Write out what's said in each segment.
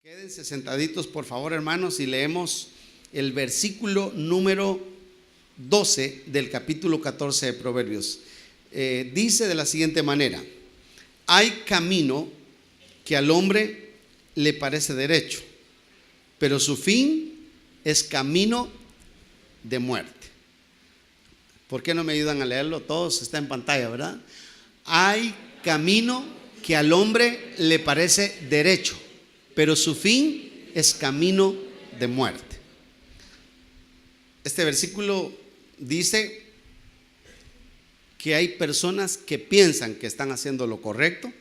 Quédense sentaditos, por favor, hermanos, y leemos el versículo número 12 del capítulo 14 de Proverbios. Dice de la siguiente manera: hay camino que al hombre le parece derecho, pero su fin es camino de muerte. ¿Por qué no me ayudan a leerlo? Todos está en pantalla, ¿verdad? Hay camino que al hombre le parece derecho, pero su fin es camino de muerte. Este versículo dice que hay personas que piensan que están haciendo lo correcto,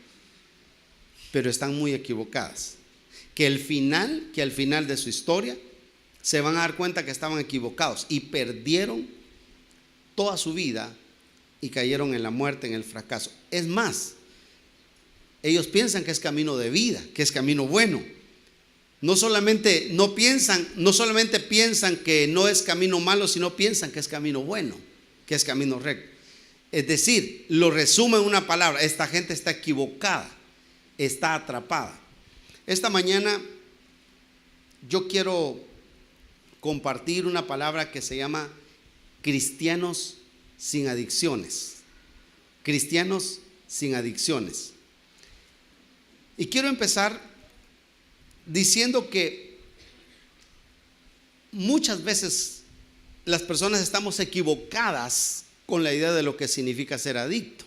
pero están muy equivocadas. Que al final de su historia se van a dar cuenta que estaban equivocados y perdieron toda su vida y cayeron en la muerte, en el fracaso. Es más, ellos piensan que es camino de vida, que es camino bueno. No solamente piensan que no es camino malo, sino piensan que es camino bueno, que es camino recto. Es decir, lo resumo en una palabra: esta gente está equivocada, está atrapada. Esta mañana yo quiero compartir una palabra que se llama cristianos sin adicciones. Cristianos sin adicciones. Y quiero empezar diciendo que muchas veces las personas estamos equivocadas con la idea de lo que significa ser adicto.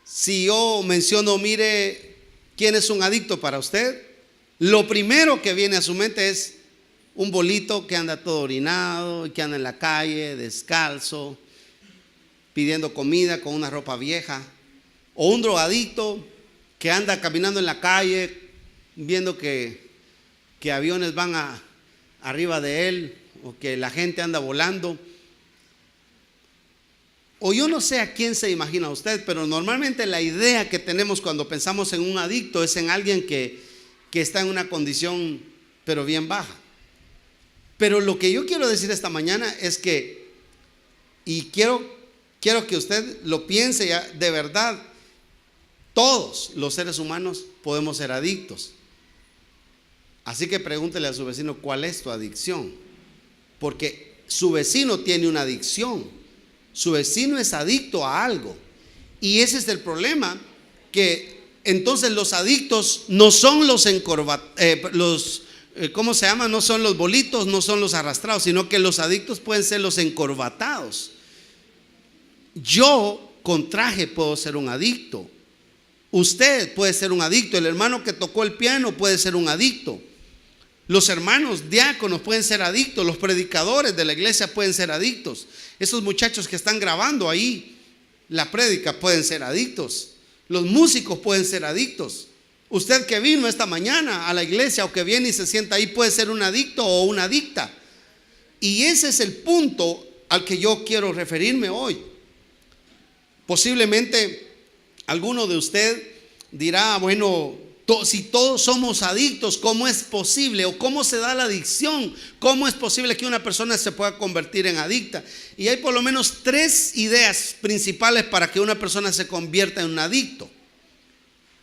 Si yo menciono, mire, ¿quién es un adicto para usted? Lo primero que viene a su mente es un bolito que anda todo orinado y que anda en la calle descalzo, pidiendo comida con una ropa vieja. O un drogadicto que anda caminando en la calle viendo que aviones van arriba de él, o que la gente anda volando. O yo no sé a quién se imagina usted, pero normalmente la idea que tenemos cuando pensamos en un adicto es en alguien que está en una condición pero bien baja. Pero lo que yo quiero decir esta mañana es que, y quiero que usted lo piense ya, de verdad, todos los seres humanos podemos ser adictos. Así que pregúntele a su vecino: ¿cuál es tu adicción? Porque su vecino tiene una adicción. Su vecino es adicto a algo. Y ese es el problema, que entonces los adictos no son no son los bolitos, no son los arrastrados, sino que los adictos pueden ser los encorbatados. Yo con traje puedo ser un adicto. Usted puede ser un adicto. El hermano que tocó el piano puede ser un adicto. Los hermanos diáconos pueden ser adictos. Los predicadores de la iglesia pueden ser adictos. Esos muchachos que están grabando ahí la prédica pueden ser adictos. Los músicos pueden ser adictos. Usted que vino esta mañana a la iglesia o que viene y se sienta ahí puede ser un adicto o una adicta. Y ese es el punto al que yo quiero referirme hoy. Posiblemente alguno de usted dirá: bueno, si todos somos adictos, ¿cómo es posible? ¿O cómo se da la adicción? ¿Cómo es posible que una persona se pueda convertir en adicta? Y hay por lo menos 3 ideas principales para que una persona se convierta en un adicto.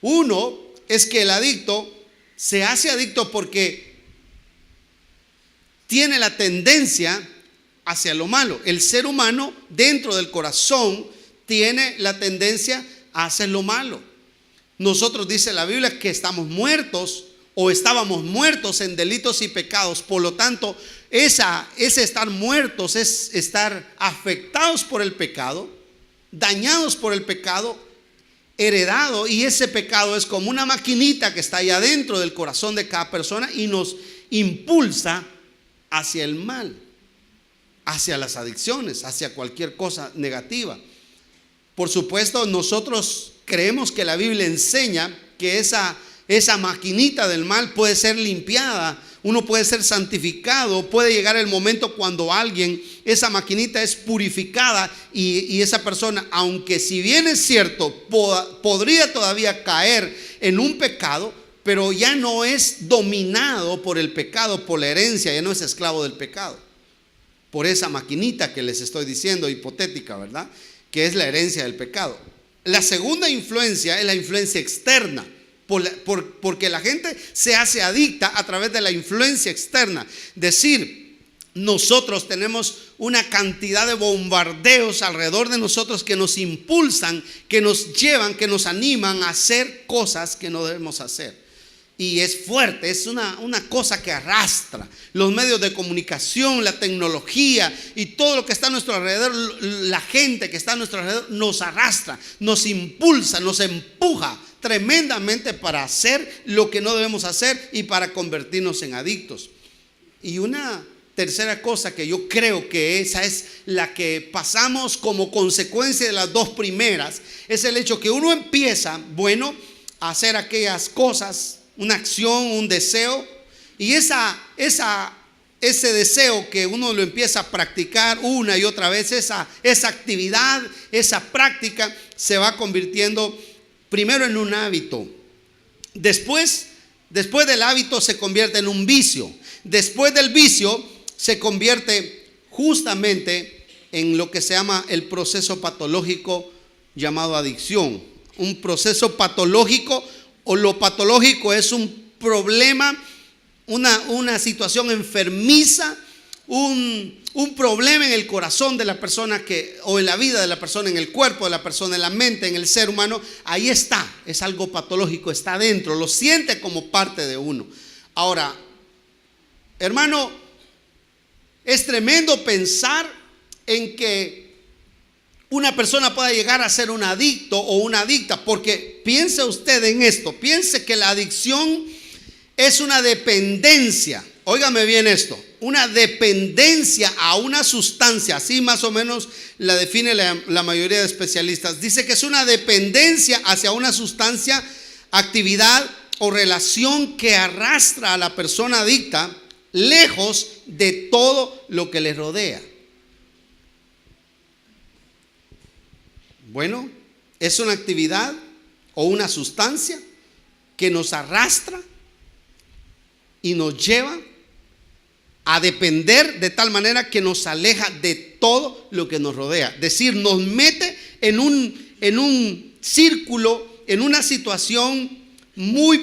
Uno es que el adicto se hace adicto porque tiene la tendencia hacia lo malo. El ser humano dentro del corazón tiene la tendencia a hacer lo malo. Nosotros, dice la Biblia, que estamos muertos o estábamos muertos en delitos y pecados. Por lo tanto, ese estar muertos es estar afectados por el pecado, dañados por el pecado, heredado. Y ese pecado es como una maquinita que está ahí adentro del corazón de cada persona y nos impulsa hacia el mal, hacia las adicciones, hacia cualquier cosa negativa. Por supuesto, nosotros creemos que la Biblia enseña que esa maquinita del mal puede ser limpiada. Uno puede ser santificado. Puede llegar el momento cuando esa maquinita es purificada y esa persona, aunque si bien es cierto, podría todavía caer en un pecado, pero ya no es dominado por el pecado, por la herencia, ya no es esclavo del pecado. Por esa maquinita que les estoy diciendo, hipotética, ¿verdad?, que es la herencia del pecado. La segunda influencia es la influencia externa. porque la gente se hace adicta a través de la influencia externa. Decir, nosotros tenemos una cantidad de bombardeos alrededor de nosotros que nos impulsan, que nos llevan, que nos animan a hacer cosas que no debemos hacer. Y es fuerte, es una cosa que arrastra. Los medios de comunicación, la tecnología y todo lo que está a nuestro alrededor, la gente que está a nuestro alrededor nos arrastra, nos impulsa, nos empuja tremendamente para hacer lo que no debemos hacer y para convertirnos en adictos. Y una tercera cosa que yo creo que esa es la que pasamos como consecuencia de las dos primeras, es el hecho que uno empieza, a hacer aquellas cosas, una acción, un deseo, y ese deseo que uno lo empieza a practicar una y otra vez, esa actividad, esa práctica se va convirtiendo primero en un hábito. Después del hábito se convierte en un vicio. Después del vicio se convierte justamente en lo que se llama el proceso patológico llamado adicción. Un proceso patológico, o lo patológico es un problema, una situación enfermiza, un problema en el corazón de la persona o en la vida de la persona, en el cuerpo de la persona, en la mente, en el ser humano. Ahí está, es algo patológico, está adentro, lo siente como parte de uno. Ahora, hermano, es tremendo pensar en que una persona pueda llegar a ser un adicto o una adicta, porque piense usted en esto, piense que la adicción es una dependencia. Óigame bien esto, una dependencia a una sustancia, así más o menos la define la mayoría de especialistas. Dice que es una dependencia hacia una sustancia, actividad o relación que arrastra a la persona adicta lejos de todo lo que le rodea. Bueno, es una actividad o una sustancia que nos arrastra y nos lleva a depender de tal manera que nos aleja de todo lo que nos rodea. Es decir, nos mete en un círculo, en una situación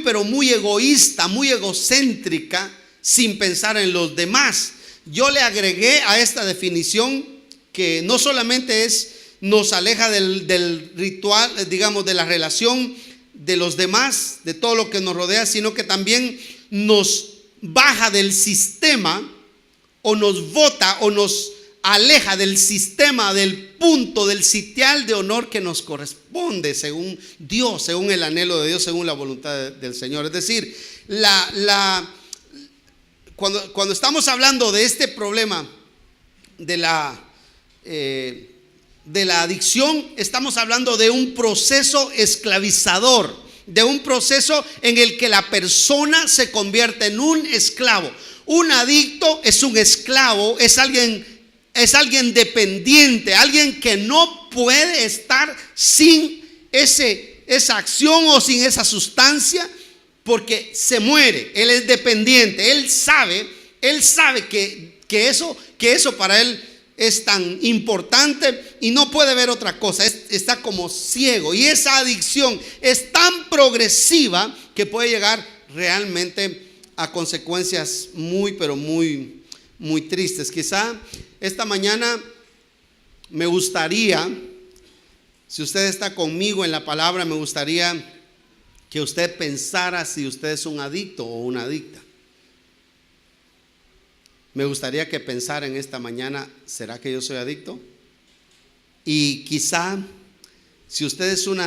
pero muy egoísta, muy egocéntrica, sin pensar en los demás. Yo le agregué a esta definición que no solamente nos aleja del ritual, digamos, de la relación de los demás, de todo lo que nos rodea, sino que también nos baja del sistema, o nos bota o nos aleja del sistema, del punto, del sitial de honor que nos corresponde según Dios, según el anhelo de Dios, según la voluntad del Señor. Es decir, cuando estamos hablando de este problema de la adicción, estamos hablando de un proceso esclavizador, de un proceso en el que la persona se convierte en un esclavo. Un adicto es un esclavo, es alguien dependiente, alguien que no puede estar sin esa acción o sin esa sustancia, porque se muere. Él es dependiente, él sabe que eso para él es tan importante y no puede ver otra cosa, está como ciego. Y esa adicción es tan progresiva que puede llegar realmente a consecuencias pero muy tristes. Quizá esta mañana me gustaría, si usted está conmigo en la palabra, me gustaría que usted pensara si usted es un adicto o una adicta. Me gustaría que pensara en esta mañana, ¿será que yo soy adicto? Y quizá si usted es un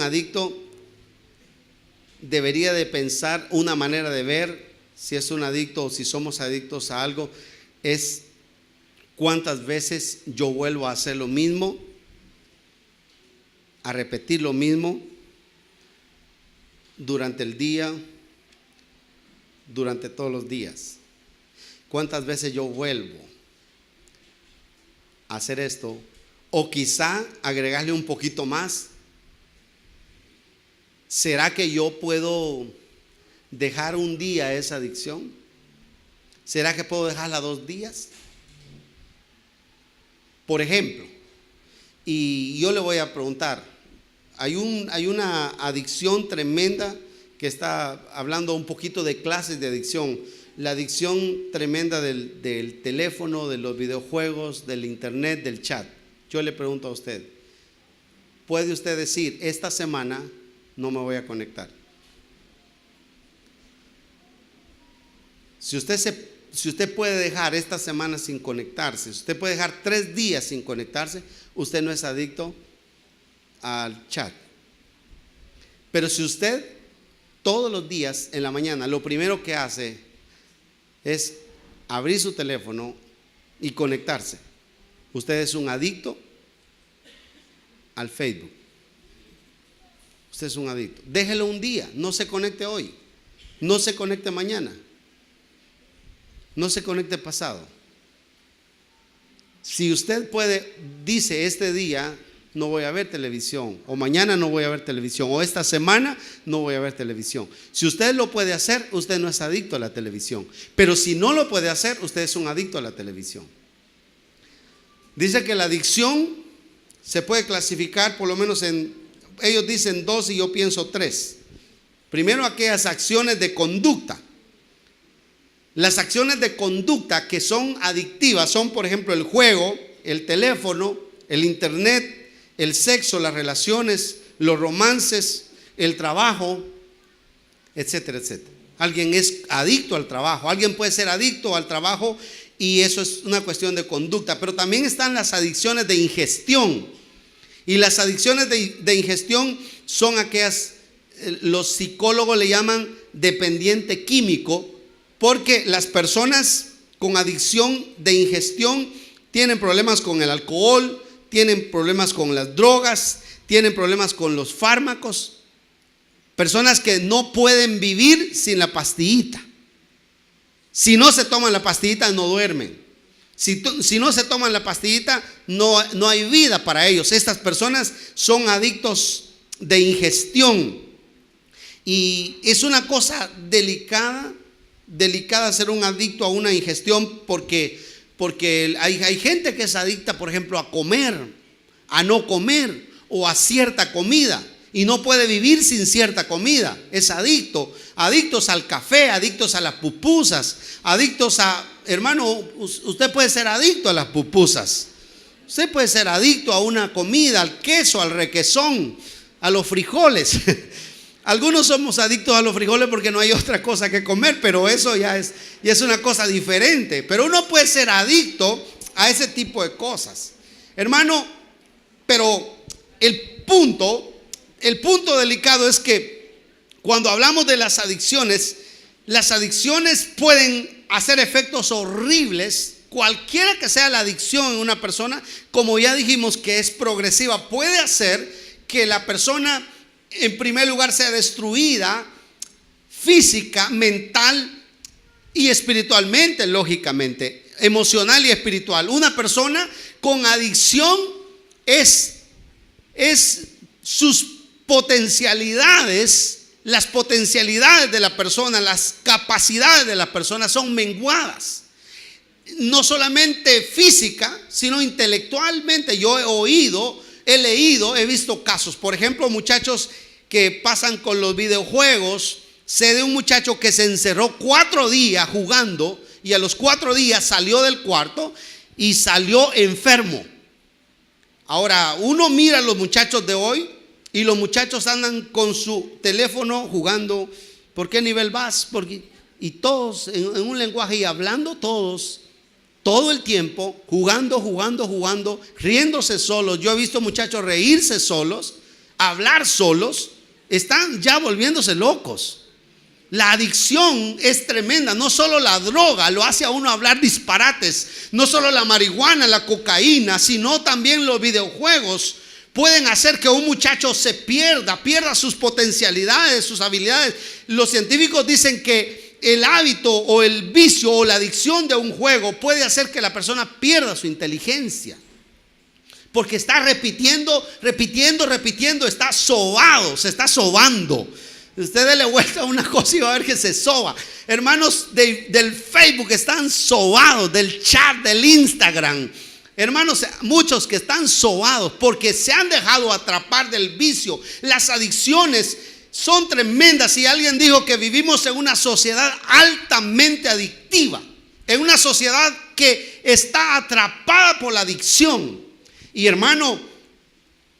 adicto, debería de pensar una manera de ver si es un adicto o si somos adictos a algo, es cuántas veces yo vuelvo a hacer lo mismo, a repetir lo mismo durante el día, durante todos los días. ¿Cuántas veces yo vuelvo a hacer esto? O quizá agregarle un poquito más. ¿Será que yo puedo dejar un día esa adicción? ¿Será que puedo dejarla 2 días? Por ejemplo, y yo le voy a preguntar, hay una adicción tremenda que está hablando un poquito de clases de adicción. La adicción tremenda del teléfono, de los videojuegos, del internet, del chat. Yo le pregunto a usted, ¿puede usted decir, esta semana no me voy a conectar? Si usted puede dejar esta semana sin conectarse, si usted puede dejar 3 días sin conectarse, usted no es adicto al chat. Pero si usted todos los días en la mañana lo primero que hace es abrir su teléfono y conectarse, usted es un adicto al Facebook. Usted es un adicto. Déjelo un día, no se conecte hoy, no se conecte mañana, no se conecte pasado. Si usted puede, dice, este día no voy a ver televisión, o mañana no voy a ver televisión, o esta semana no voy a ver televisión. Si usted lo puede hacer, usted no es adicto a la televisión. Pero si no lo puede hacer, usted es un adicto a la televisión. Dice que la adicción se puede clasificar por lo menos ellos dicen 2 y yo pienso 3. Primero, aquellas acciones de conducta. Las acciones de conducta que son adictivas son, por ejemplo, el juego, el teléfono, el internet, el sexo, las relaciones, los romances, el trabajo, etcétera, etcétera. Alguien es adicto al trabajo, alguien puede ser adicto al trabajo y eso es una cuestión de conducta. Pero también están las adicciones de ingestión. Y las adicciones de ingestión son aquellas, los psicólogos le llaman dependiente químico, porque las personas con adicción de ingestión tienen problemas con el alcohol, tienen problemas con las drogas, tienen problemas con los fármacos. Personas que no pueden vivir sin la pastillita. Si no se toman la pastillita, no duermen. Si no se toman la pastillita, no hay vida para ellos. Estas personas son adictos de ingestión. Y es una cosa delicada ser un adicto a una ingestión, porque hay gente que es adicta, por ejemplo, a comer, a no comer o a cierta comida y no puede vivir sin cierta comida. Es adictos al café, adictos a las pupusas, adictos a, hermano, usted puede ser adicto a las pupusas, usted puede ser adicto a una comida, al queso, al requesón, a los frijoles. Algunos somos adictos a los frijoles porque no hay otra cosa que comer, pero eso ya es una cosa diferente. Pero uno puede ser adicto a ese tipo de cosas, hermano. Pero el punto delicado es que cuando hablamos de las adicciones pueden hacer efectos horribles. Cualquiera que sea la adicción en una persona, como ya dijimos que es progresiva, puede hacer que la persona en primer lugar sea destruida física, mental y espiritualmente, lógicamente, emocional y espiritual. Una persona con adicción sus potencialidades, las potencialidades de la persona, las capacidades de la persona son menguadas. No solamente física, sino intelectualmente. Yo he leído, he visto casos, por ejemplo, muchachos que pasan con los videojuegos. Sé de un muchacho que se encerró 4 días jugando y a los 4 días salió del cuarto y salió enfermo. Ahora, uno mira a los muchachos de hoy y los muchachos andan con su teléfono jugando. ¿Por qué nivel vas? Y todos en un lenguaje y hablando todos todo el tiempo, jugando, riéndose solos. Yo he visto muchachos reírse solos, hablar solos. Están ya volviéndose locos. La adicción es tremenda. No solo la droga lo hace a uno hablar disparates, no solo la marihuana, la cocaína, sino también los videojuegos pueden hacer que un muchacho se pierda sus potencialidades, sus habilidades. Los científicos dicen que el hábito o el vicio o la adicción de un juego puede hacer que la persona pierda su inteligencia, porque está repitiendo, está sobado, se está sobando. Usted dele vuelta a una cosa y va a ver que se soba. Hermanos del Facebook están sobados, del chat, del Instagram, Hermanos, muchos que están sobados porque se han dejado atrapar del vicio. Las adicciones son tremendas y alguien dijo que vivimos en una sociedad altamente adictiva, en una sociedad que está atrapada por la adicción. Y hermano,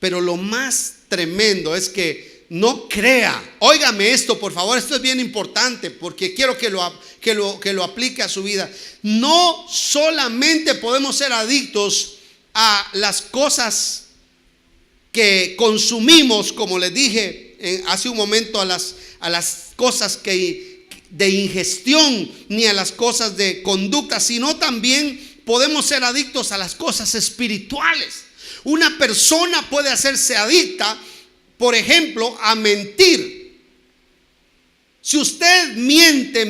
pero lo más tremendo es que no crea. Óigame esto, por favor, esto es bien importante porque quiero que lo aplique a su vida. No solamente podemos ser adictos a las cosas que consumimos, como les dije hace un momento, a las cosas de ingestión, ni a las cosas de conducta, sino también podemos ser adictos a las cosas espirituales. Una persona puede hacerse adicta, por ejemplo, a mentir. Si usted miente,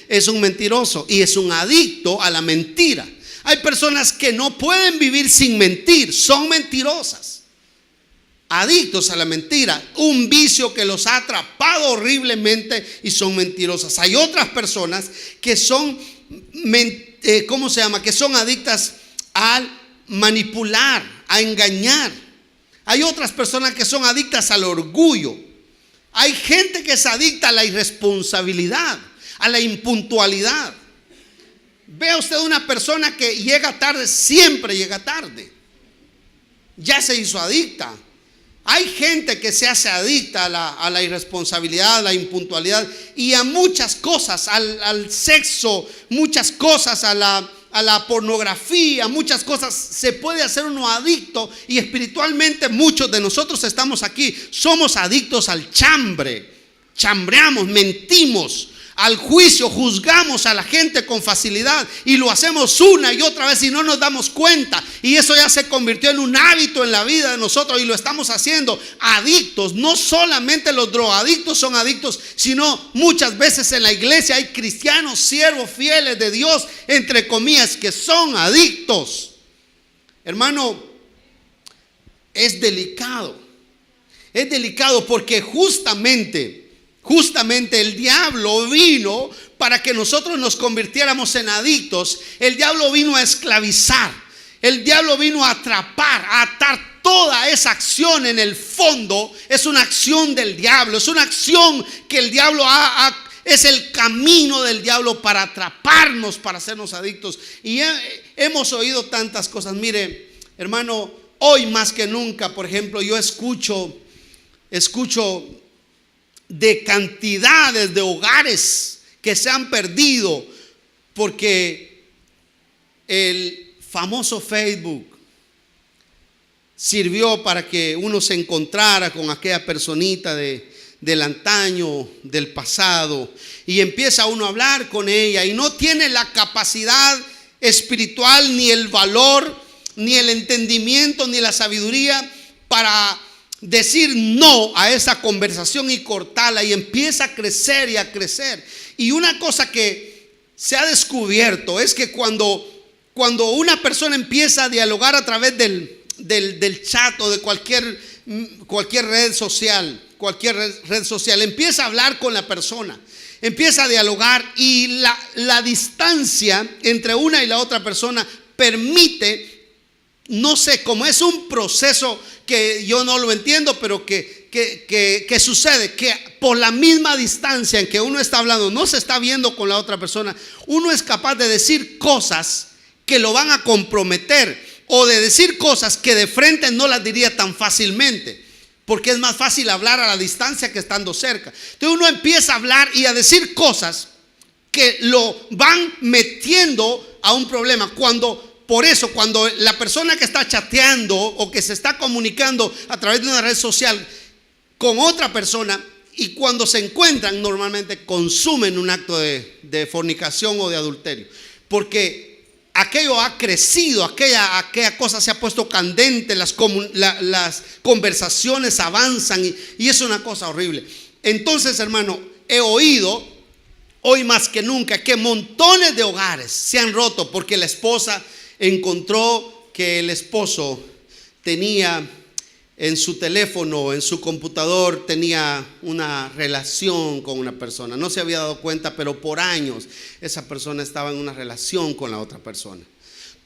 es un mentiroso y es un adicto a la mentira. Hay personas que no pueden vivir sin mentir, son mentirosas, adictos a la mentira, un vicio que los ha atrapado horriblemente y son mentirosas. Hay otras personas que son, que son adictas al manipular, a engañar. Hay otras personas que son adictas al orgullo. Hay gente que es adicta a la irresponsabilidad, a la impuntualidad. Vea usted una persona que llega tarde, siempre llega tarde. Ya se hizo adicta. Hay gente que se hace adicta a la irresponsabilidad, a la impuntualidad y a muchas cosas, al sexo, muchas cosas, a la pornografía, muchas cosas. Se puede hacer uno adicto y espiritualmente muchos de nosotros estamos aquí, somos adictos al chambre. Chambreamos, mentimos, al juicio, juzgamos a la gente con facilidad y lo hacemos una y otra vez y no nos damos cuenta, y eso ya se convirtió en un hábito en la vida de nosotros y lo estamos haciendo adictos. No solamente los drogadictos son adictos, sino muchas veces en la iglesia hay cristianos, siervos fieles de Dios, entre comillas, que son adictos. Hermano, es delicado porque justamente el diablo vino para que nosotros nos convirtiéramos en adictos. El diablo vino a esclavizar. El diablo vino a atrapar, a atar. Toda esa acción en el fondo es una acción del diablo. Es una acción que el diablo es el camino del diablo para atraparnos, para hacernos adictos. Y hemos oído tantas cosas. Mire, hermano, hoy más que nunca, por ejemplo, yo escucho de cantidades de hogares que se han perdido porque el famoso Facebook sirvió para que uno se encontrara con aquella personita del antaño, del pasado, y empieza uno a hablar con ella y no tiene la capacidad espiritual, ni el valor, ni el entendimiento, ni la sabiduría para decir no a esa conversación y cortarla, y empieza a crecer y a crecer. Y una cosa que se ha descubierto es que cuando una persona empieza a dialogar a través del chat o de cualquier red social, empieza a hablar con la persona, empieza a dialogar, y la distancia entre una y la otra persona permite, no sé, como es un proceso que yo no lo entiendo, pero que sucede, que por la misma distancia en que uno está hablando, no se está viendo con la otra persona, uno es capaz de decir cosas que lo van a comprometer, o de decir cosas que de frente no las diría tan fácilmente, porque es más fácil hablar a la distancia que estando cerca. Entonces uno empieza a hablar y a decir cosas que lo van metiendo a un problema. Por eso, cuando la persona que está chateando o que se está comunicando a través de una red social con otra persona, y cuando se encuentran, normalmente consumen un acto de fornicación o de adulterio, porque aquello ha crecido, aquella cosa se ha puesto candente, las conversaciones avanzan y es una cosa horrible. Entonces, hermano, he oído hoy más que nunca que montones de hogares se han roto porque la esposa encontró que el esposo tenía en su teléfono, en su computador, tenía una relación con una persona. No se había dado cuenta, pero por años esa persona estaba en una relación con la otra persona.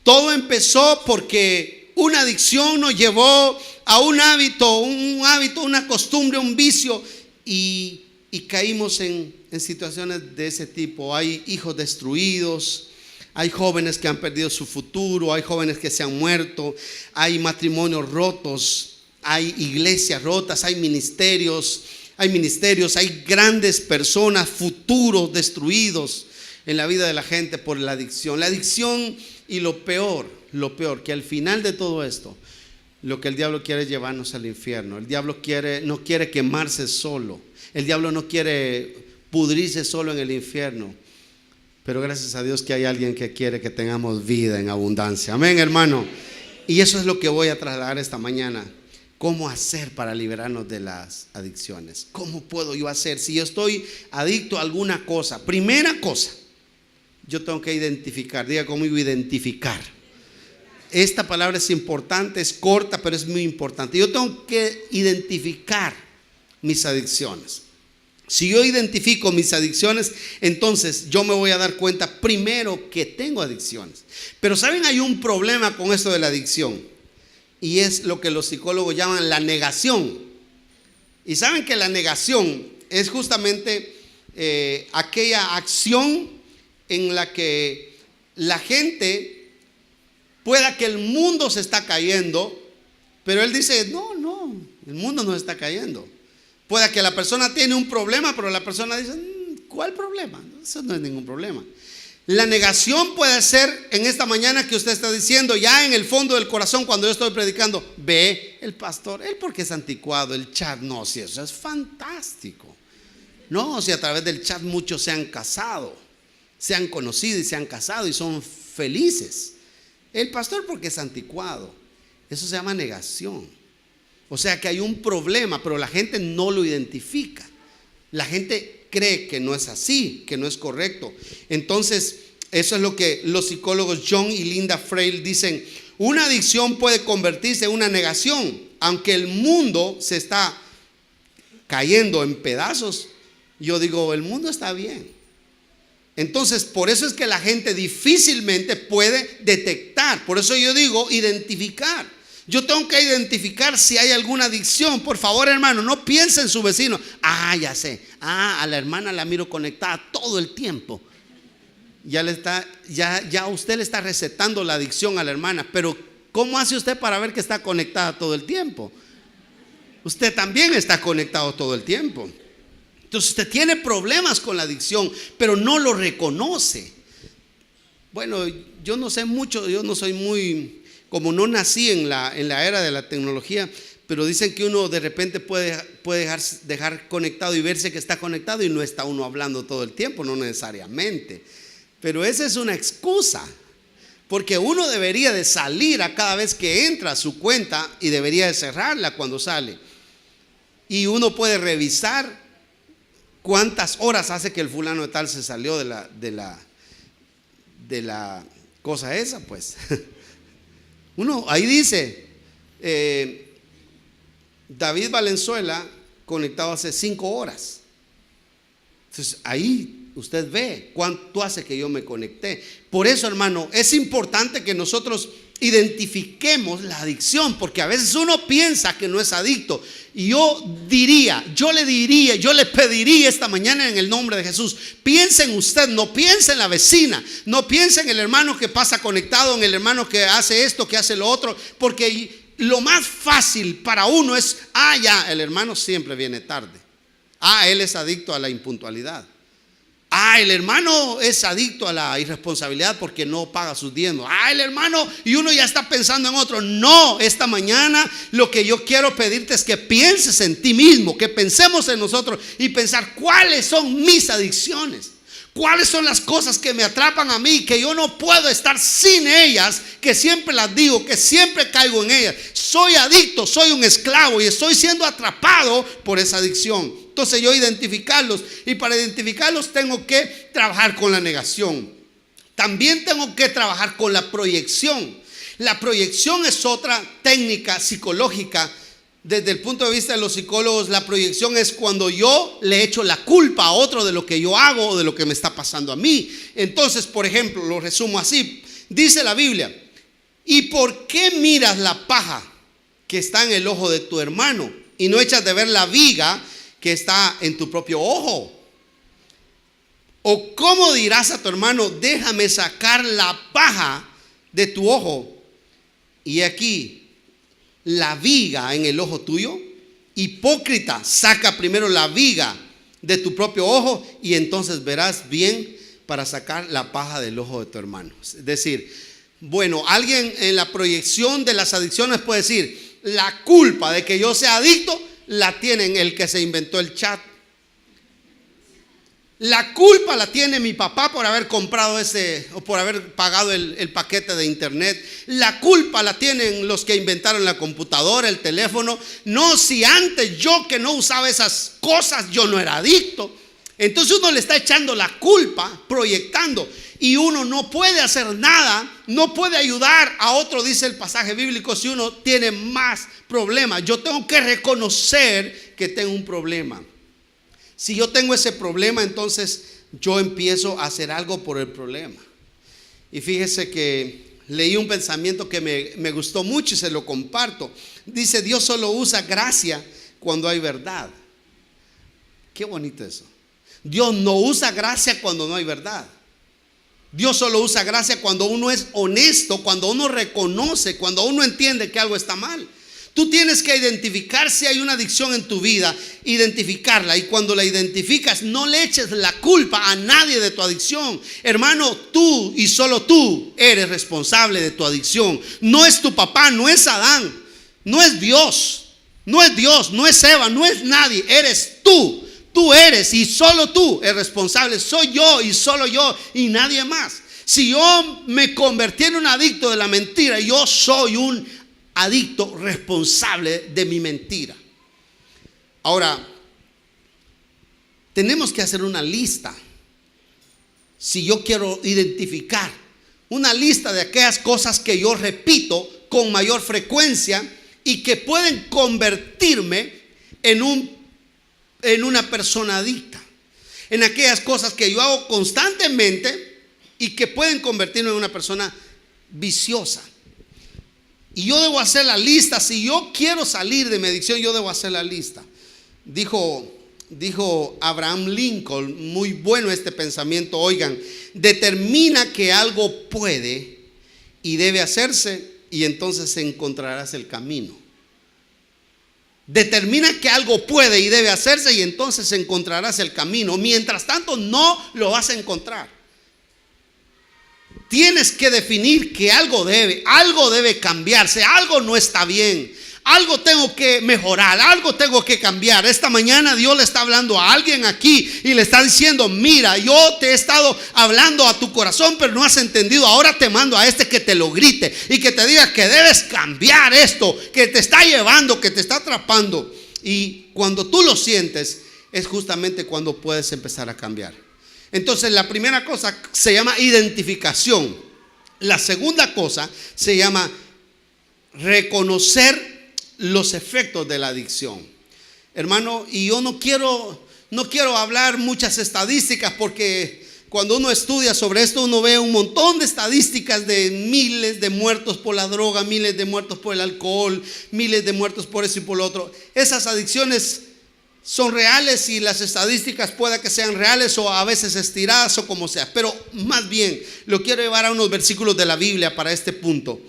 Todo empezó porque una adicción nos llevó a un hábito, una costumbre, un vicio, y caímos en situaciones de ese tipo. Hay hijos destruidos, hay jóvenes que han perdido su futuro, hay jóvenes que se han muerto, hay matrimonios rotos, hay iglesias rotas, hay ministerios, hay grandes personas, futuros destruidos en la vida de la gente por la adicción. La adicción, y lo peor, que al final de todo esto, lo que el diablo quiere es llevarnos al infierno. El diablo no quiere quemarse solo. El diablo no quiere pudrirse solo en el infierno. Pero gracias a Dios que hay alguien que quiere que tengamos vida en abundancia. Amén, hermano. Y eso es lo que voy a trasladar esta mañana. ¿Cómo hacer para liberarnos de las adicciones? ¿Cómo puedo yo hacer? Si yo estoy adicto a alguna cosa, primera cosa, yo tengo que identificar. Diga conmigo, identificar. Esta palabra es importante, es corta, pero es muy importante. Yo tengo que identificar mis adicciones. Si yo identifico mis adicciones, entonces yo me voy a dar cuenta primero que tengo adicciones. Pero ¿saben? Hay un problema con esto de la adicción, y es lo que los psicólogos llaman la negación. Y saben que la negación es justamente aquella acción en la que la gente, pueda que el mundo se está cayendo, pero él dice, no, el mundo no está cayendo. Pueda que la persona tiene un problema, pero la persona dice, ¿cuál problema? Eso no es ningún problema. La negación puede ser en esta mañana que usted está diciendo, ya en el fondo del corazón, cuando yo estoy predicando, ve, el pastor, él porque es anticuado, el chat, no, si eso es fantástico. No, si a través del chat muchos se han casado, se han conocido y se han casado y son felices. El pastor porque es anticuado. Eso se llama negación. O sea que hay un problema, pero la gente no lo identifica. La gente cree que no es así, que no es correcto. Entonces, eso es lo que los psicólogos John y Linda Frail dicen. Una adicción puede convertirse en una negación. Aunque el mundo se está cayendo en pedazos, yo digo, el mundo está bien. Entonces, por eso es que la gente difícilmente puede detectar. Por eso yo digo, identificar. Yo tengo que identificar si hay alguna adicción. Por favor, hermano, no piense en su vecino. Ya sé. A la hermana la miro conectada todo el tiempo. Ya usted le está recetando la adicción a la hermana. Pero ¿cómo hace usted para ver que está conectada todo el tiempo? Usted también está conectado todo el tiempo. Entonces usted tiene problemas con la adicción, pero no lo reconoce. Bueno, yo no sé mucho, yo no soy muy... Como no nací en la era de la tecnología, pero dicen que uno de repente puede dejar conectado y verse que está conectado y no está uno hablando todo el tiempo, no necesariamente. Pero esa es una excusa, porque uno debería de salir a cada vez que entra a su cuenta y debería de cerrarla cuando sale. Y uno puede revisar cuántas horas hace que el fulano de tal se salió de la cosa esa, pues. Uno ahí dice, David Valenzuela conectado hace 5 horas. Entonces ahí usted ve cuánto hace que yo me conecté. Por eso, hermano, es importante que nosotros identifiquemos la adicción, porque a veces uno piensa que no es adicto. Y yo le pediría esta mañana en el nombre de Jesús, piense en usted, no piense en la vecina, no piense en el hermano que pasa conectado, en el hermano que hace esto, que hace lo otro, porque lo más fácil para uno es, ya, el hermano siempre viene tarde, él es adicto a la impuntualidad. El hermano es adicto a la irresponsabilidad porque no paga sus diezmos. El hermano, y uno ya está pensando en otro. No, esta mañana lo que yo quiero pedirte es que pienses en ti mismo, que pensemos en nosotros y pensar cuáles son mis adicciones. ¿Cuáles son las cosas que me atrapan a mí, que yo no puedo estar sin ellas, que siempre las digo, que siempre caigo en ellas? Soy adicto, soy un esclavo y estoy siendo atrapado por esa adicción. Entonces yo identificarlos, y para identificarlos tengo que trabajar con la negación. También tengo que trabajar con la proyección. La proyección es otra técnica psicológica desde el punto de vista de los psicólogos, la proyección es cuando yo le echo la culpa a otro de lo que yo hago o de lo que me está pasando a mí. Entonces, por ejemplo, lo resumo así. Dice la Biblia: ¿y por qué miras la paja que está en el ojo de tu hermano y no echas de ver la viga que está en tu propio ojo? ¿O cómo dirás a tu hermano: déjame sacar la paja de tu ojo, y aquí la viga en el ojo tuyo? Hipócrita, saca primero la viga de tu propio ojo y entonces verás bien para sacar la paja del ojo de tu hermano. Es decir, bueno, alguien en la proyección de las adicciones puede decir: la culpa de que yo sea adicto la tienen el que se inventó el chat. La culpa la tiene mi papá por haber comprado o por haber pagado el paquete de internet. La culpa la tienen los que inventaron la computadora, el teléfono. No, si antes yo, que no usaba esas cosas, yo no era adicto. Entonces uno le está echando la culpa, proyectando, y uno no puede hacer nada, no puede ayudar a otro, dice el pasaje bíblico, si uno tiene más problemas. Yo tengo que reconocer que tengo un problema. Si yo tengo ese problema, entonces yo empiezo a hacer algo por el problema. Y fíjese que leí un pensamiento que me gustó mucho y se lo comparto. Dice: Dios solo usa gracia cuando hay verdad. Qué bonito eso. Dios no usa gracia cuando no hay verdad. Dios solo usa gracia cuando uno es honesto, cuando uno reconoce, cuando uno entiende que algo está mal. Tú tienes que identificar si hay una adicción en tu vida, identificarla, y cuando la identificas, no le eches la culpa a nadie de tu adicción. Hermano, tú y solo tú eres responsable de tu adicción. No es tu papá, no es Adán, no es Dios, no es Eva, no es nadie. Eres tú. Tú eres y solo tú eres responsable. Soy yo y solo yo y nadie más. Si yo me convertí en un adicto de la mentira, yo soy un adicto responsable de mi mentira. Ahora, tenemos que hacer una lista. Si yo quiero identificar una lista de aquellas cosas que yo repito con mayor frecuencia y que pueden convertirme en una persona adicta, en aquellas cosas que yo hago constantemente y que pueden convertirme en una persona viciosa. Y yo debo hacer la lista. Si yo quiero salir de mi adicción, yo debo hacer la lista. Dijo Abraham Lincoln, muy bueno este pensamiento. Oigan: determina que algo puede y debe hacerse, y entonces encontrarás el camino. Determina que algo puede y debe hacerse, y entonces encontrarás el camino. Mientras tanto, no lo vas a encontrar. Tienes que definir que algo debe cambiarse, algo no está bien, algo tengo que mejorar, algo tengo que cambiar. Esta mañana Dios le está hablando a alguien aquí y le está diciendo: mira, yo te he estado hablando a tu corazón, pero no has entendido. Ahora te mando a que te lo grite y que te diga que debes cambiar esto, que te está llevando, que te está atrapando. Y cuando tú lo sientes, es justamente cuando puedes empezar a cambiar. Entonces, la primera cosa se llama identificación. La segunda cosa se llama reconocer los efectos de la adicción. Hermano, y yo no quiero hablar muchas estadísticas, porque cuando uno estudia sobre esto, uno ve un montón de estadísticas de miles de muertos por la droga, miles de muertos por el alcohol, miles de muertos por eso y por lo otro. Esas adicciones son reales y las estadísticas pueda que sean reales o a veces estiradas o como sea, pero más bien lo quiero llevar a unos versículos de la Biblia para este punto,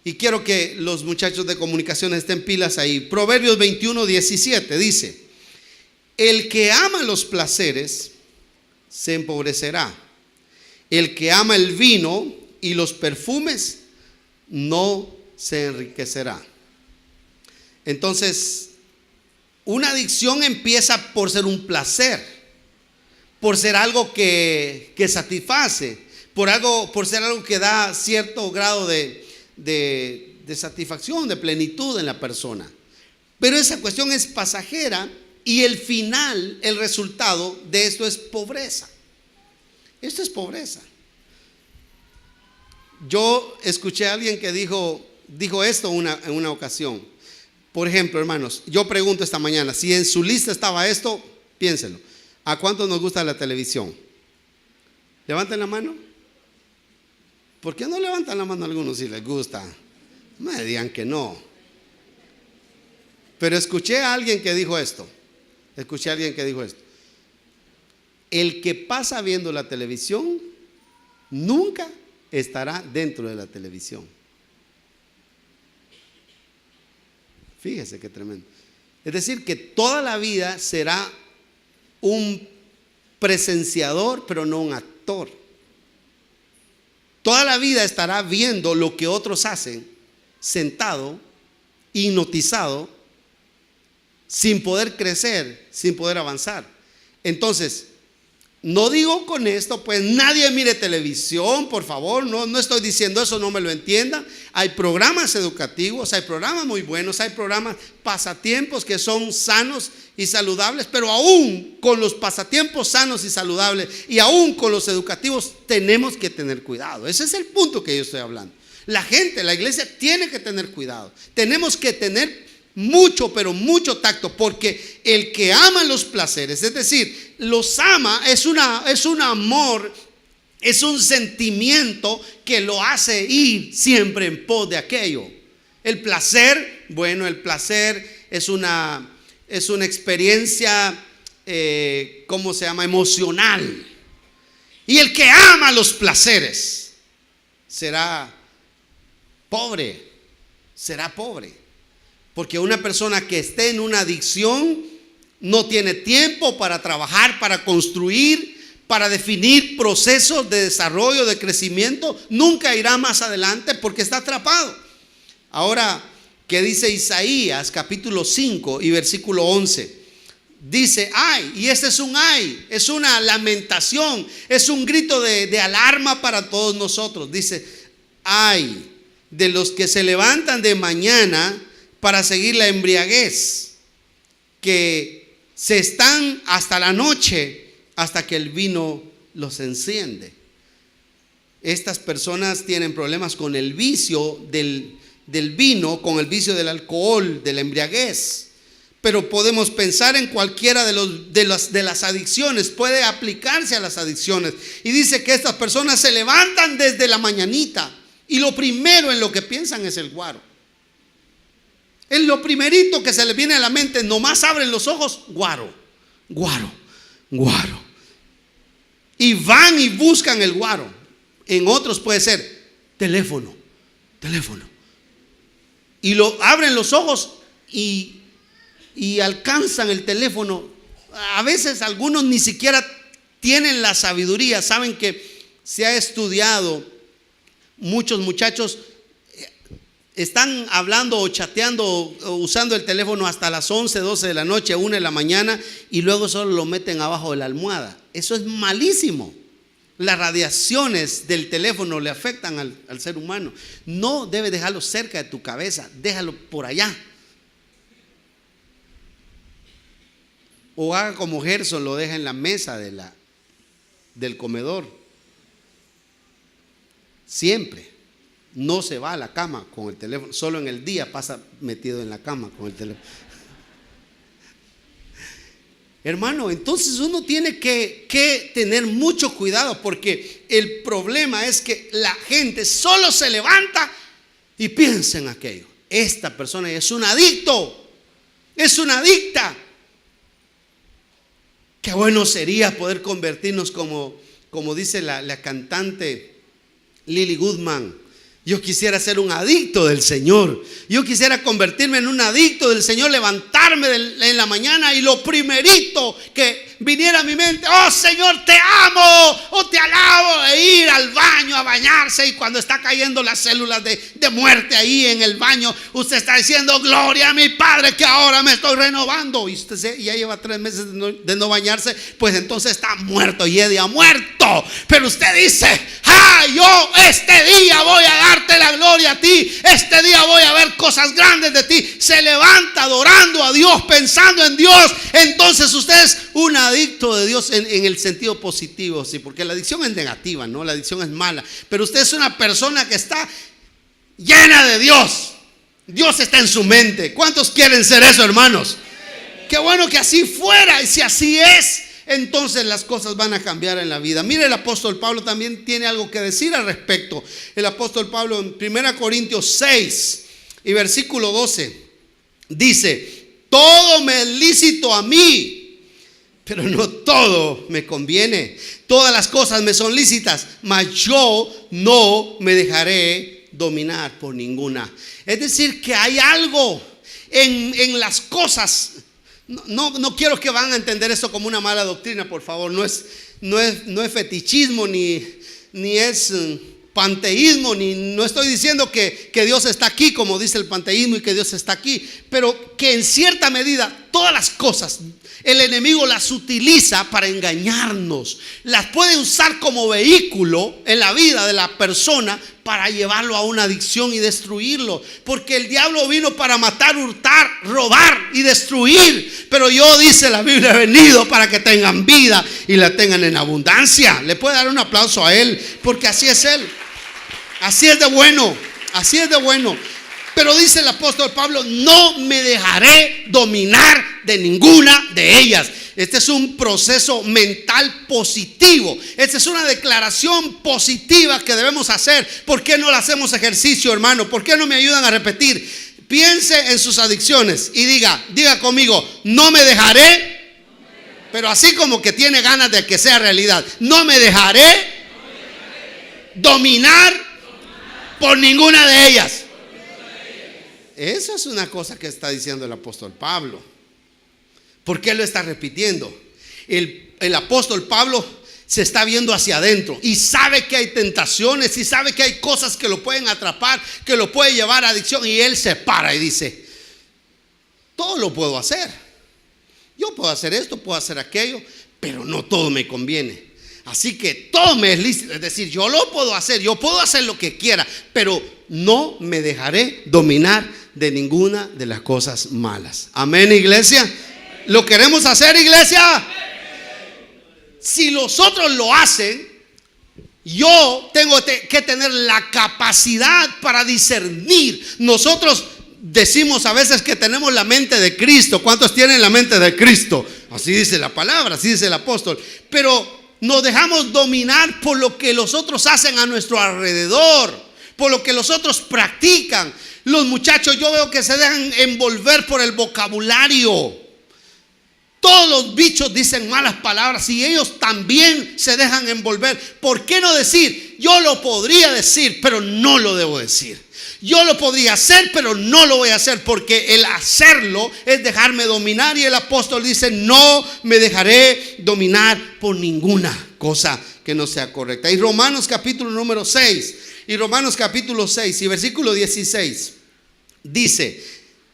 y quiero que los muchachos de comunicación estén pilas ahí. Proverbios 21:17 dice: el que ama los placeres se empobrecerá, el que ama el vino y los perfumes no se enriquecerá. Entonces, una adicción empieza por ser un placer, por ser algo que satisface, por ser algo que da cierto grado de satisfacción, de plenitud en la persona. Pero esa cuestión es pasajera, y el final, el resultado de esto es pobreza. Esto es pobreza. Yo escuché a alguien que dijo esto en una ocasión: Por ejemplo, hermanos, yo pregunto esta mañana, si en su lista estaba esto, piénsenlo. ¿A cuántos nos gusta la televisión? Levanten la mano. ¿Por qué no levantan la mano a algunos si les gusta? No me digan que no. Pero escuché a alguien que dijo esto. El que pasa viendo la televisión nunca estará dentro de la televisión. Fíjese qué tremendo. Es decir, que toda la vida será un presenciador, pero no un actor. Toda la vida estará viendo lo que otros hacen, sentado, hipnotizado, sin poder crecer, sin poder avanzar. Entonces, no digo con esto, pues nadie mire televisión, por favor, no estoy diciendo eso, no me lo entiendan. Hay programas educativos, hay programas muy buenos, hay programas pasatiempos que son sanos y saludables, pero aún con los pasatiempos sanos y saludables y aún con los educativos tenemos que tener cuidado. Ese es el punto que yo estoy hablando. La gente, la iglesia tiene que tener cuidado. Tenemos que tener mucho, pero mucho tacto, porque el que ama los placeres, es decir, los ama, es un amor, es un sentimiento que lo hace ir siempre en pos de aquello. El placer, bueno, el placer es una experiencia, ¿cómo se llama? Emocional. Y el que ama los placeres será pobre. Porque una persona que esté en una adicción no tiene tiempo para trabajar, para construir, para definir procesos de desarrollo, de crecimiento. Nunca irá más adelante porque está atrapado. Ahora, ¿qué dice Isaías capítulo 5 y versículo 11? Dice, ay, y este es un ay, es una lamentación, es un grito de alarma para todos nosotros. Dice, ay de los que se levantan de mañana para seguir la embriaguez, que se están hasta la noche, hasta que el vino los enciende. Estas personas tienen problemas con el vicio del vino, con el vicio del alcohol, de la embriaguez. Pero podemos pensar en cualquiera de las adicciones, puede aplicarse a las adicciones. Y dice que estas personas se levantan desde la mañanita y lo primero en lo que piensan es el guaro. Es lo primerito que se les viene a la mente, nomás abren los ojos, guaro. Y van y buscan el guaro. En otros puede ser teléfono. Y abren los ojos y alcanzan el teléfono. A veces algunos ni siquiera tienen la sabiduría. Saben que se ha estudiado, muchos muchachos están hablando o chateando o usando el teléfono hasta las 11, 12 de la noche, 1 de la mañana, y luego solo lo meten abajo de la almohada. Eso es malísimo. Las radiaciones del teléfono le afectan al ser humano. No debes dejarlo cerca de tu cabeza, déjalo por allá. O haga como Gerson, lo deja en la mesa del comedor. Siempre. No se va a la cama con el teléfono, solo en el día pasa metido en la cama con el teléfono. Hermano, entonces uno tiene que tener mucho cuidado, porque el problema es que la gente solo se levanta y piensa en aquello. Esta persona es un adicto, es una adicta. Qué bueno sería poder convertirnos como dice la cantante Lily Goodman. Yo quisiera ser un adicto del Señor. Yo quisiera convertirme en un adicto del Señor, levantarme en la mañana y lo primerito que viniera a mi mente, oh Señor, te amo, oh te alabo, e ir al baño a bañarse. Y cuando está cayendo las células de muerte ahí en el baño, usted está diciendo, gloria a mi Padre que ahora me estoy renovando. Y usted ya lleva 3 meses de no bañarse, pues entonces está muerto y ha muerto. Pero usted dice, yo este día voy a darte la gloria a ti, este día voy a ver cosas grandes de ti. Se levanta adorando a Dios, pensando en Dios. Entonces usted es un adicto de Dios en el sentido positivo, sí, porque la adicción es negativa, ¿no? La adicción es mala. Pero usted es una persona que está llena de Dios. Dios está en su mente. ¿Cuántos quieren ser eso, hermanos? Qué bueno que así fuera. Y si así es, entonces las cosas van a cambiar en la vida. Mire, el apóstol Pablo también tiene algo que decir al respecto. El apóstol Pablo en 1 Corintios 6 y versículo 12 dice: todo me es lícito a mí, pero no todo me conviene. Todas las cosas me son lícitas, mas yo no me dejaré dominar por ninguna. Es decir, que hay algo en las cosas. No quiero que van a entender esto como una mala doctrina, por favor. No es fetichismo, ni es panteísmo, no estoy diciendo que Dios está aquí, como dice el panteísmo, y que Dios está aquí, pero que en cierta medida todas las cosas el enemigo las utiliza para engañarnos. Las puede usar como vehículo en la vida de la persona para llevarlo a una adicción y destruirlo. Porque el diablo vino para matar, hurtar, robar y destruir. Pero yo, dice la Biblia, he venido para que tengan vida y la tengan en abundancia. Le puede dar un aplauso a él, porque así es él. Así es de bueno, así es de bueno. Pero dice el apóstol Pablo: no me dejaré dominar de ninguna de ellas. Este es un proceso mental positivo. Esta es una declaración positiva que debemos hacer. ¿Por qué no le hacemos ejercicio, hermano? ¿Por qué no me ayudan a repetir? Piense en sus adicciones y diga conmigo: no me dejaré. Pero así como que tiene ganas de que sea realidad. No me dejaré dominar por ninguna de ellas. Eso es una cosa que está diciendo el apóstol Pablo. ¿Por qué lo está repitiendo? El apóstol Pablo se está viendo hacia adentro y sabe que hay tentaciones y sabe que hay cosas que lo pueden atrapar, que lo pueden llevar a adicción, y él se para y dice: todo lo puedo hacer. Yo puedo hacer esto, puedo hacer aquello, pero no todo me conviene. Así que todo me es lícito. Es decir, yo lo puedo hacer, yo puedo hacer lo que quiera, pero no me dejaré dominar de ninguna de las cosas malas. Amén, iglesia. ¿Lo queremos hacer, iglesia? Si los otros lo hacen, yo tengo que tener la capacidad para discernir. Nosotros decimos a veces que tenemos la mente de Cristo. ¿Cuántos tienen la mente de Cristo? Así dice la palabra, así dice el apóstol. Pero nos dejamos dominar por lo que los otros hacen a nuestro alrededor, por lo que los otros practican. Los muchachos, yo veo que se dejan envolver por el vocabulario. Todos los bichos dicen malas palabras y ellos también se dejan envolver. ¿Por qué no decir: yo lo podría decir, pero no lo debo decir? Yo lo podría hacer, pero no lo voy a hacer, porque el hacerlo es dejarme dominar. Y el apóstol dice: no me dejaré dominar por ninguna cosa que no sea correcta. Y Romanos capítulo número 6 y Romanos capítulo 6 y versículo 16 dice: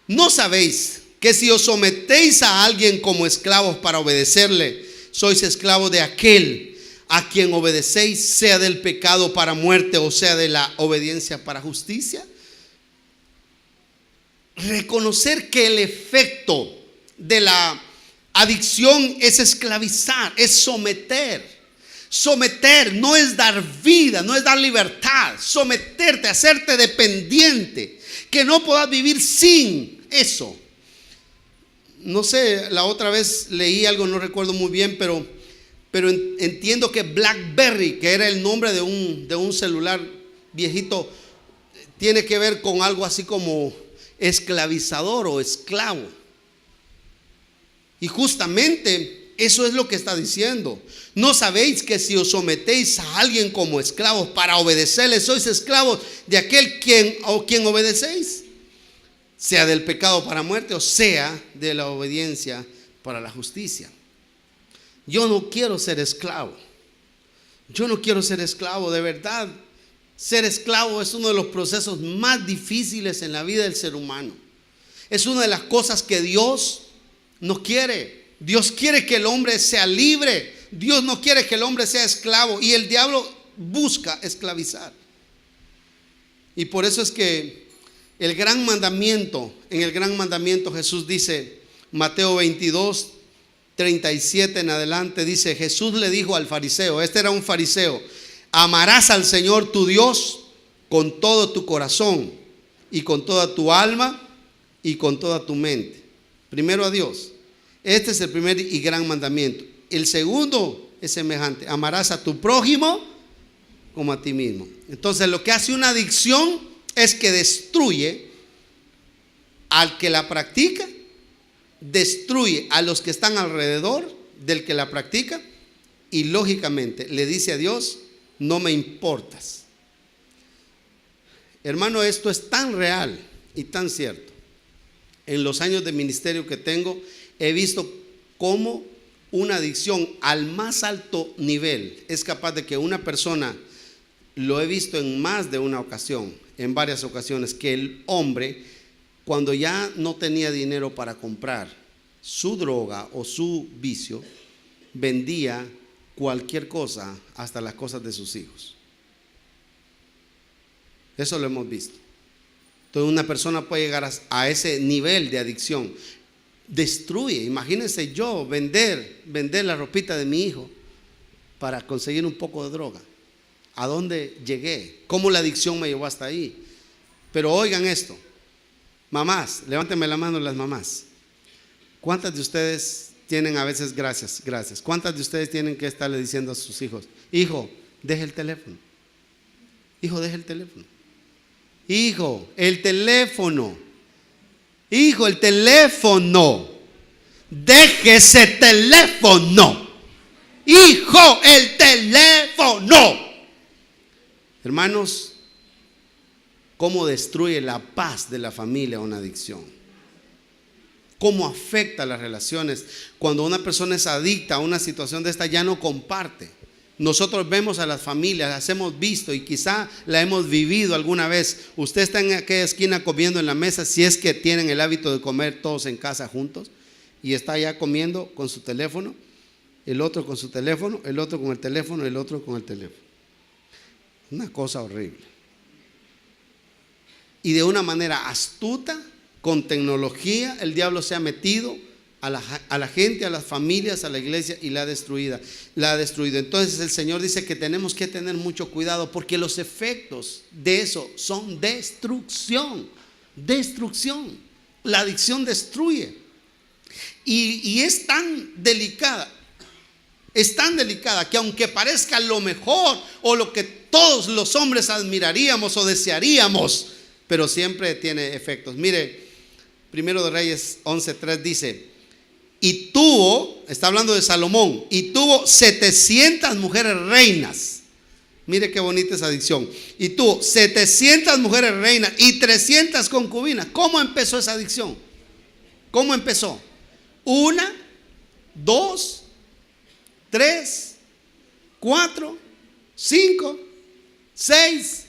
¿no sabéis que si os sometéis a alguien como esclavos para obedecerle, sois esclavos de aquel a quien obedecéis, sea del pecado para muerte o sea de la obediencia para justicia? Reconocer que el efecto de la adicción es esclavizar, es someter. Someter no es dar vida, no es dar libertad. Someterte, hacerte dependiente, que no puedas vivir sin eso. No sé, la otra vez leí algo, no recuerdo muy bien, pero entiendo que BlackBerry, que era el nombre de un celular viejito, tiene que ver con algo así como esclavizador o esclavo. Y justamente eso es lo que está diciendo. ¿No sabéis que si os sometéis a alguien como esclavos para obedecerle, sois esclavos de aquel quien obedecéis? Sea del pecado para muerte o sea de la obediencia para la justicia. Yo no quiero ser esclavo. Yo no quiero ser esclavo, de verdad. Ser esclavo es uno de los procesos más difíciles en la vida del ser humano. Es una de las cosas que Dios no quiere. Dios quiere que el hombre sea libre. Dios no quiere que el hombre sea esclavo. Y el diablo busca esclavizar. Y por eso es que en el gran mandamiento Jesús dice, Mateo 22, 37 en adelante, dice: Jesús le dijo al fariseo, este era un fariseo: amarás al Señor tu Dios con todo tu corazón, y con toda tu alma y con toda tu mente. Primero a Dios. Este es el primer y gran mandamiento. El segundo es semejante: amarás a tu prójimo como a ti mismo. Entonces, lo que hace una adicción es que destruye al que la practica, destruye a los que están alrededor del que la practica, y lógicamente le dice a Dios: no me importas. Hermano, esto es tan real y tan cierto. En los años de ministerio que tengo, he visto cómo una adicción al más alto nivel es capaz de que una persona, lo he visto en más de una ocasión, en varias ocasiones, que el hombre, cuando ya no tenía dinero para comprar su droga o su vicio, vendía cualquier cosa, hasta las cosas de sus hijos. Eso lo hemos visto. Entonces, una persona puede llegar a ese nivel de adicción. Destruye. Imagínense yo vender la ropita de mi hijo para conseguir un poco de droga. ¿A dónde llegué? ¿Cómo la adicción me llevó hasta ahí? Pero oigan esto. Mamás, levántenme la mano las mamás. ¿Cuántas de ustedes tienen a veces, gracias, cuántas de ustedes tienen que estarle diciendo a sus hijos: hijo, deje el teléfono? Hijo, deje el teléfono. Hijo, el teléfono. Hijo, el teléfono. Deje ese teléfono. Hijo, el teléfono. Hermanos, ¿cómo destruye la paz de la familia una adicción? ¿Cómo afecta las relaciones? Cuando una persona es adicta a una situación de esta, ya no comparte. Nosotros vemos a las familias, las hemos visto y quizá la hemos vivido alguna vez. Usted está en aquella esquina comiendo en la mesa, si es que tienen el hábito de comer todos en casa juntos, y está ya comiendo con su teléfono, el otro con su teléfono, el otro con el teléfono, el otro con el teléfono. Una cosa horrible. Y de una manera astuta, con tecnología, el diablo se ha metido a la gente, a las familias, a la iglesia, y la ha destruido. Entonces el Señor dice que tenemos que tener mucho cuidado, porque los efectos de eso son destrucción. La adicción destruye. Y es tan delicada que aunque parezca lo mejor o lo que todos los hombres admiraríamos o desearíamos, pero siempre tiene efectos. Mire, Primero de Reyes 11:3 dice: y tuvo, está hablando de Salomón, y tuvo 700 mujeres reinas. Mire qué bonita esa adicción. Y tuvo 700 mujeres reinas y 300 concubinas. ¿Cómo empezó esa adicción? ¿Cómo empezó? 1, 2, 3, 4, 5, 6,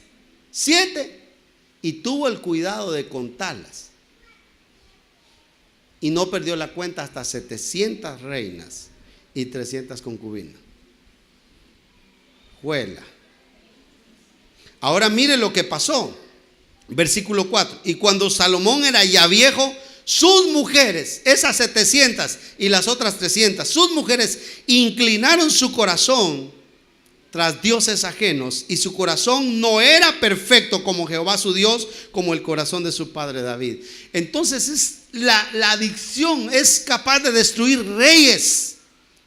7. Y tuvo el cuidado de contarlas. Y no perdió la cuenta hasta 700 reinas y 300 concubinas. Juela. Ahora mire lo que pasó. Versículo 4. Y cuando Salomón era ya viejo, sus mujeres, esas 700 y las otras 300, sus mujeres inclinaron su corazón tras dioses ajenos, y su corazón no era perfecto como Jehová su Dios, como el corazón de su padre David. Entonces la adicción es capaz de destruir reyes,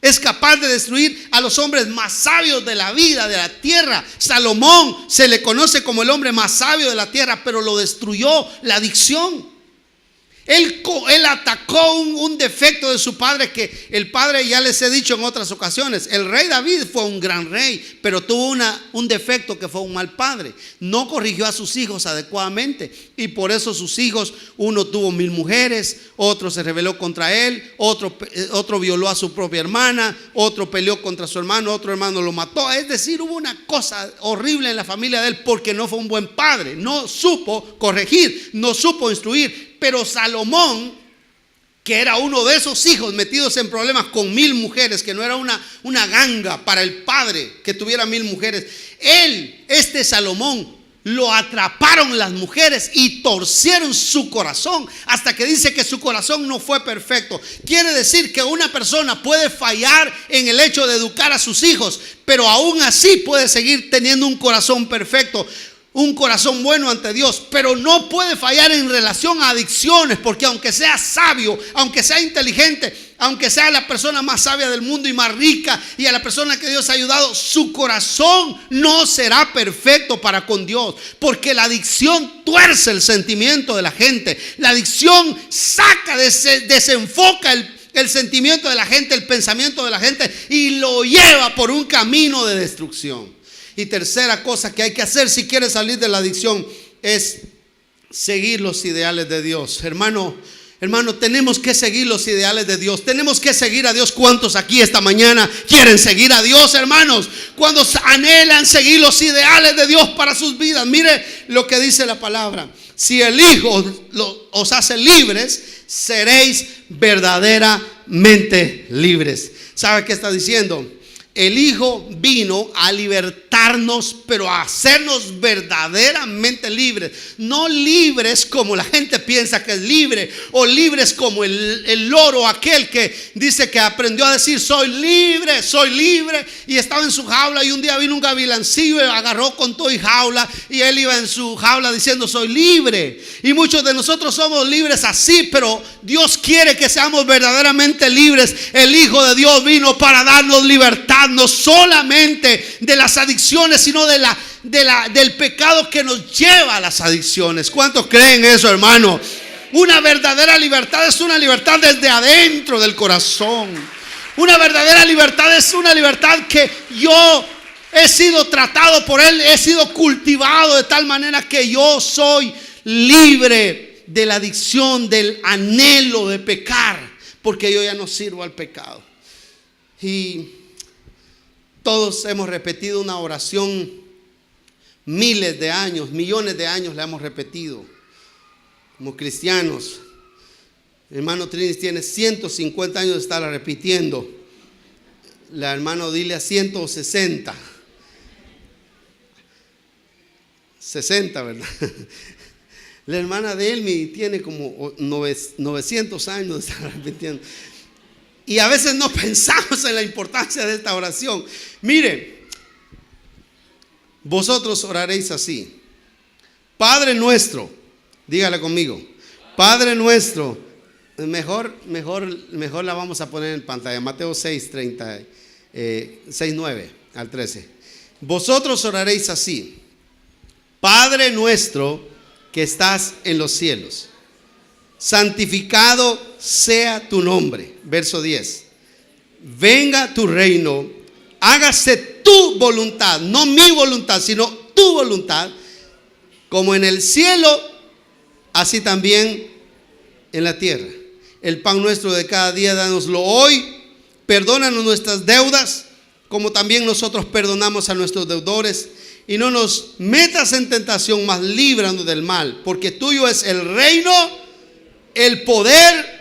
es capaz de destruir a los hombres más sabios de la vida, de la tierra. Salomón se le conoce como el hombre más sabio de la tierra, pero lo destruyó la adicción. Él atacó un defecto de su padre, que el padre, ya les he dicho en otras ocasiones, el rey David fue un gran rey, pero tuvo un defecto, que fue un mal padre. No corrigió a sus hijos adecuadamente, y por eso sus hijos, uno tuvo 1000 mujeres, otro se rebeló contra él, otro violó a su propia hermana, otro peleó contra su hermano, otro hermano lo mató. Es decir, hubo una cosa horrible en la familia de él, porque no fue un buen padre, no supo corregir, no supo instruir. Pero Salomón, que era uno de esos hijos metidos en problemas con 1000 mujeres, que no era una ganga para el padre que tuviera 1000 mujeres, Salomón, lo atraparon las mujeres y torcieron su corazón, hasta que dice que su corazón no fue perfecto. Quiere decir que una persona puede fallar en el hecho de educar a sus hijos, pero aún así puede seguir teniendo un corazón perfecto. un corazón bueno ante Dios, pero no puede fallar en relación a adicciones, porque aunque sea sabio, aunque sea inteligente, aunque sea la persona más sabia del mundo y más rica, y a la persona que Dios ha ayudado, su corazón no será perfecto para con Dios, porque la adicción tuerce el sentimiento de la gente. La adicción saca, desenfoca el sentimiento de la gente, el pensamiento de la gente, y lo lleva por un camino de destrucción. Y tercera cosa que hay que hacer si quieres salir de la adicción es seguir los ideales de Dios. Hermano, tenemos que seguir los ideales de Dios. Tenemos que seguir a Dios. ¿Cuántos aquí esta mañana quieren seguir a Dios, hermanos? ¿Cuántos anhelan seguir los ideales de Dios para sus vidas? Mire lo que dice la palabra. Si el Hijo os hace libres, seréis verdaderamente libres. ¿Sabe qué está diciendo? El Hijo vino a libertarnos, pero a hacernos verdaderamente libres. No libres como la gente piensa que es libre, o libres como el loro, aquel que dice que aprendió a decir soy libre, y estaba en su jaula, y un día vino un gavilancillo y agarró con todo y jaula, y él iba en su jaula diciendo soy libre. Y muchos de nosotros somos libres así, pero Dios quiere que seamos verdaderamente libres. El Hijo de Dios vino para darnos libertad, no solamente de las adicciones, sino del pecado que nos lleva a las adicciones. ¿Cuántos creen eso, hermano? Una verdadera libertad es una libertad desde adentro del corazón. Una verdadera libertad es una libertad que yo he sido tratado por Él, he sido cultivado de tal manera que yo soy libre de la adicción, del anhelo de pecar, porque yo ya no sirvo al pecado. Y todos hemos repetido una oración miles de años, millones de años la hemos repetido como cristianos. El hermano Trinis tiene 150 años de estarla repitiendo. La hermana Odilia 160. 60, ¿verdad? La hermana Delmi tiene como 900 años de estar repitiendo. Y a veces no pensamos en la importancia de esta oración. Mire, vosotros oraréis así: Padre nuestro, dígale conmigo, Padre nuestro. Mejor la vamos a poner en pantalla. Mateo 6, 9 al 13. Vosotros oraréis así: Padre nuestro que estás en los cielos, santificado sea tu nombre. Verso 10. Venga tu reino, hágase tu voluntad, no mi voluntad, sino tu voluntad, como en el cielo, así también en la tierra. El pan nuestro de cada día, dánoslo hoy. Perdónanos nuestras deudas, como también nosotros perdonamos a nuestros deudores. Y no nos metas en tentación, mas líbranos del mal, porque tuyo es el reino, el poder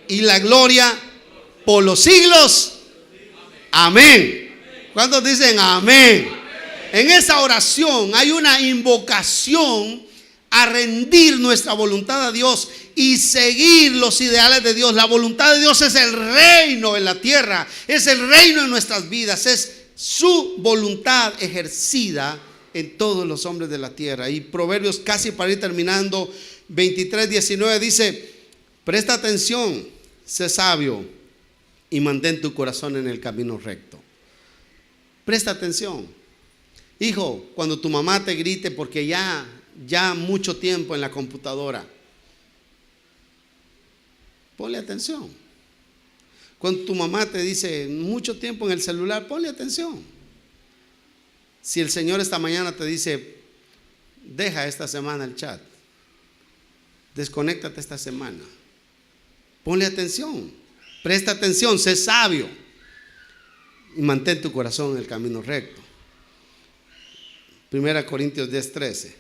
y la gloria por los siglos. Amén. ¿Cuántos dicen amén? En esa oración hay una invocación a rendir nuestra voluntad a Dios y seguir los ideales de Dios. La voluntad de Dios es el reino en la tierra, es el reino en nuestras vidas, es su voluntad ejercida en todos los hombres de la tierra. Y Proverbios, casi para ir terminando, 23:19 dice: presta atención, sé sabio y mantén tu corazón en el camino recto. Presta atención. Hijo, cuando tu mamá te grite porque ya mucho tiempo en la computadora, ponle atención. Cuando tu mamá te dice mucho tiempo en el celular, ponle atención. Si el Señor esta mañana te dice: deja esta semana el chat, desconéctate esta semana, ponle atención, presta atención, sé sabio y mantén tu corazón en el camino recto. 1 Corintios 10:13.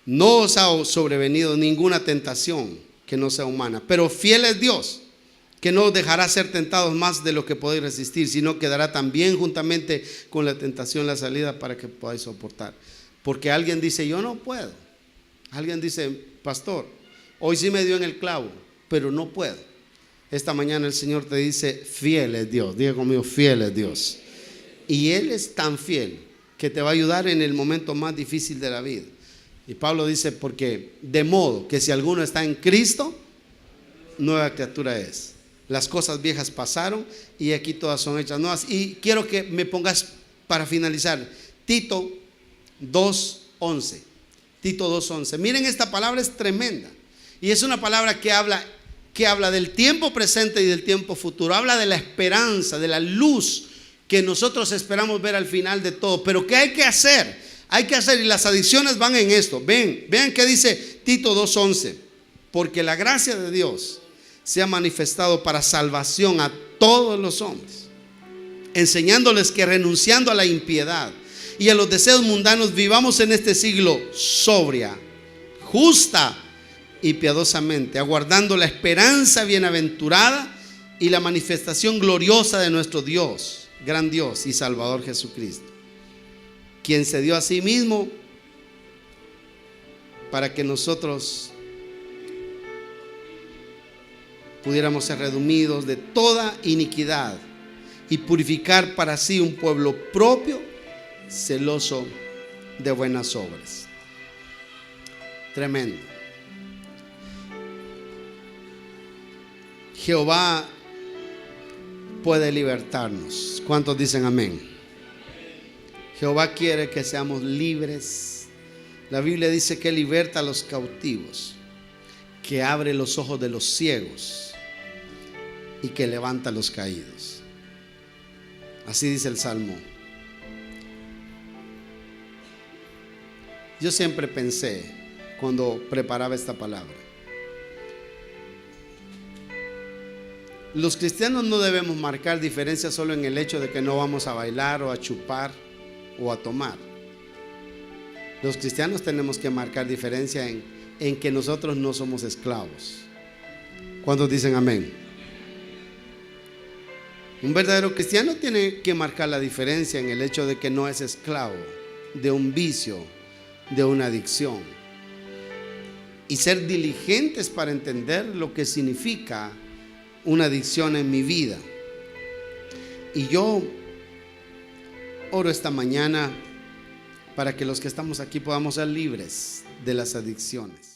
No os ha sobrevenido ninguna tentación que no sea humana, pero fiel es Dios, que no os dejará ser tentados más de lo que podéis resistir, sino que dará también juntamente con la tentación la salida para que podáis soportar. Porque alguien dice: yo no puedo. Alguien dice: pastor, hoy sí me dio en el clavo, pero no puedo. Esta mañana el Señor te dice: fiel es Dios. Diga conmigo: fiel es Dios. Y Él es tan fiel que te va a ayudar en el momento más difícil de la vida. Y Pablo dice, porque de modo que si alguno está en Cristo, nueva criatura es. Las cosas viejas pasaron y aquí todas son hechas nuevas. Y quiero que me pongas para finalizar Tito 2:11. Tito 2:11. Miren, esta palabra es tremenda. Y es una palabra que habla del tiempo presente y del tiempo futuro. Habla de la esperanza, de la luz que nosotros esperamos ver al final de todo. Pero ¿qué hay que hacer? Hay que hacer, y las adicciones van en esto. Vean qué dice Tito 2:11. Porque la gracia de Dios se ha manifestado para salvación a todos los hombres, enseñándoles que renunciando a la impiedad y a los deseos mundanos, vivamos en este siglo sobria, justa y piadosamente, aguardando la esperanza bienaventurada y la manifestación gloriosa de nuestro Dios, gran Dios y Salvador Jesucristo, quien se dio a sí mismo para que nosotros pudiéramos ser redimidos de toda iniquidad y purificar para sí un pueblo propio, celoso de buenas obras. Tremendo. Jehová puede libertarnos. ¿Cuántos dicen amén? Jehová quiere que seamos libres. La Biblia dice que liberta a los cautivos, que abre los ojos de los ciegos y que levanta a los caídos. Así dice el Salmo. Yo siempre pensé, cuando preparaba esta palabra, los cristianos no debemos marcar diferencia solo en el hecho de que no vamos a bailar o a chupar o a tomar. Los cristianos tenemos que marcar diferencia en que nosotros no somos esclavos. ¿Cuántos dicen amén? Un verdadero cristiano tiene que marcar la diferencia en el hecho de que no es esclavo de un vicio, de una adicción, y ser diligentes para entender lo que significa una adicción en mi vida. Y yo oro esta mañana para que los que estamos aquí podamos ser libres de las adicciones.